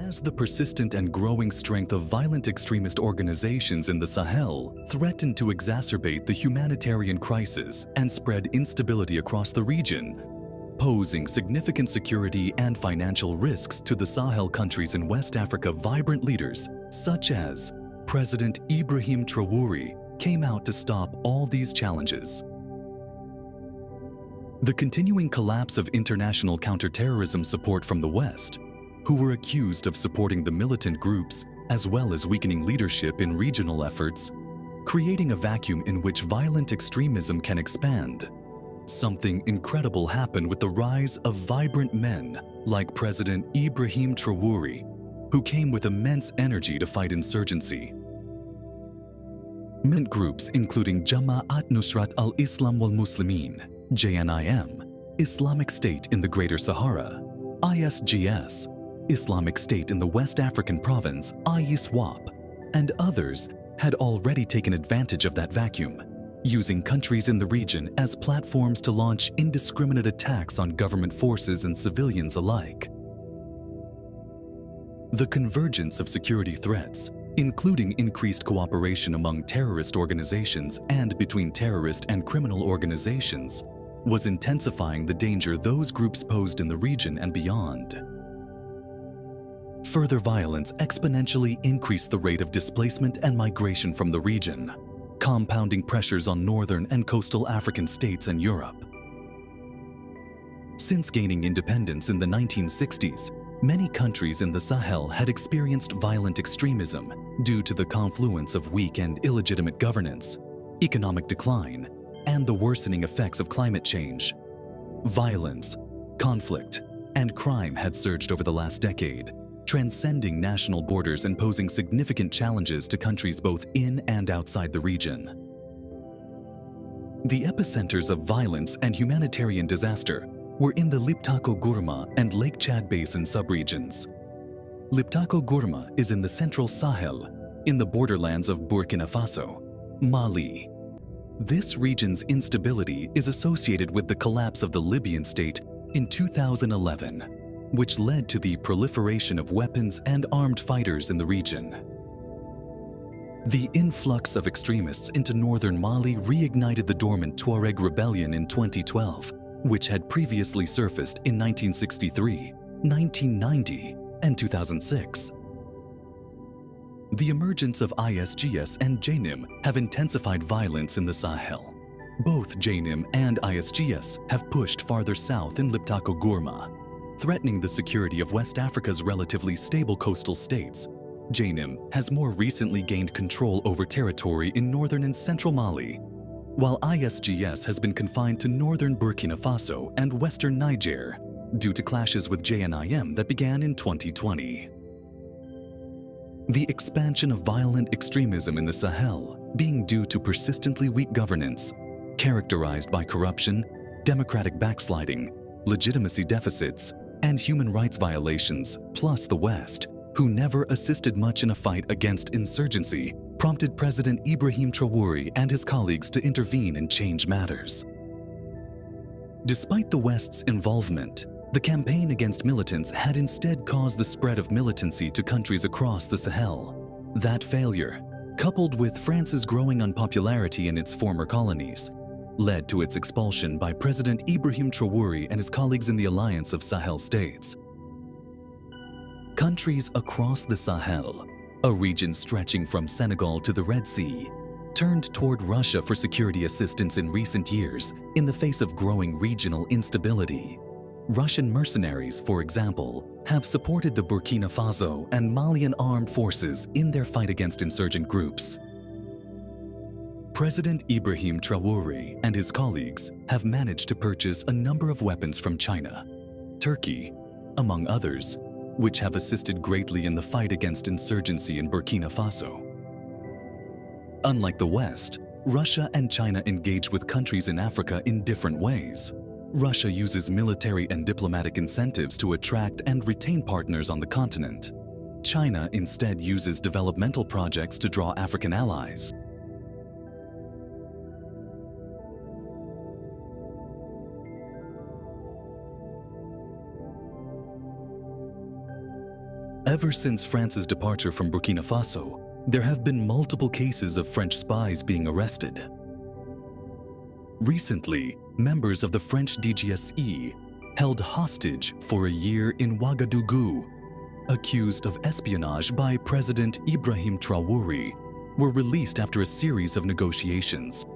As the persistent and growing strength of violent extremist organizations in the Sahel threatened to exacerbate the humanitarian crisis and spread instability across the region, posing significant security and financial risks to the Sahel countries in West Africa, vibrant leaders such as President Ibrahim Traoré came out to stop all these challenges. The continuing collapse of international counterterrorism support from the West, who were accused of supporting the militant groups as well as weakening leadership in regional efforts, creating a vacuum in which violent extremism can expand. Something incredible happened with the rise of vibrant men like President Ibrahim Traoré, who came with immense energy to fight insurgency. Militant groups including Jama'at Nusrat al-Islam wal-Muslimin, JNIM, Islamic State in the Greater Sahara, ISGS, Islamic State in the West African province, ISWAP, and others had already taken advantage of that vacuum, using countries in the region as platforms to launch indiscriminate attacks on government forces and civilians alike. The convergence of security threats, including increased cooperation among terrorist organizations and between terrorist and criminal organizations, was intensifying the danger those groups posed in the region and beyond. Further violence exponentially increased the rate of displacement and migration from the region, compounding pressures on northern and coastal African states and Europe. Since gaining independence in the 1960s, many countries in the Sahel had experienced violent extremism due to the confluence of weak and illegitimate governance, economic decline, and the worsening effects of climate change. Violence, conflict, and crime had surged over the last decade, transcending national borders and posing significant challenges to countries both in and outside the region. The epicenters of violence and humanitarian disaster were in the Liptako-Gourma and Lake Chad Basin subregions. Liptako-Gourma is in the central Sahel, in the borderlands of Burkina Faso, Mali. This region's instability is associated with the collapse of the Libyan state in 2011, which led to the proliferation of weapons and armed fighters in the region. The influx of extremists into northern Mali reignited the dormant Tuareg rebellion in 2012, which had previously surfaced in 1963, 1990, and 2006. The emergence of ISGS and JNIM have intensified violence in the Sahel. Both JNIM and ISGS have pushed farther south in Liptako-Gourma, threatening the security of West Africa's relatively stable coastal states. JNIM has more recently gained control over territory in northern and central Mali, while ISGS has been confined to northern Burkina Faso and western Niger due to clashes with JNIM that began in 2020. The expansion of violent extremism in the Sahel being due to persistently weak governance, characterized by corruption, democratic backsliding, legitimacy deficits, and human rights violations, plus the West, who never assisted much in a fight against insurgency, prompted President Ibrahim Traoré and his colleagues to intervene and change matters. Despite the West's involvement, the campaign against militants had instead caused the spread of militancy to countries across the Sahel. That failure, coupled with France's growing unpopularity in its former colonies, led to its expulsion by President Ibrahim Traoré and his colleagues in the Alliance of Sahel States. Countries across the Sahel, a region stretching from Senegal to the Red Sea, turned toward Russia for security assistance in recent years in the face of growing regional instability. Russian mercenaries, for example, have supported the Burkina Faso and Malian armed forces in their fight against insurgent groups. President Ibrahim Traoré and his colleagues have managed to purchase a number of weapons from China, Turkey, among others, which have assisted greatly in the fight against insurgency in Burkina Faso. Unlike the West, Russia and China engage with countries in Africa in different ways. Russia uses military and diplomatic incentives to attract and retain partners on the continent. China instead uses developmental projects to draw African allies. Ever since France's departure from Burkina Faso, there have been multiple cases of French spies being arrested. Recently, members of the French DGSE held hostage for a year in Ouagadougou, accused of espionage by President Ibrahim Traoré, were released after a series of negotiations.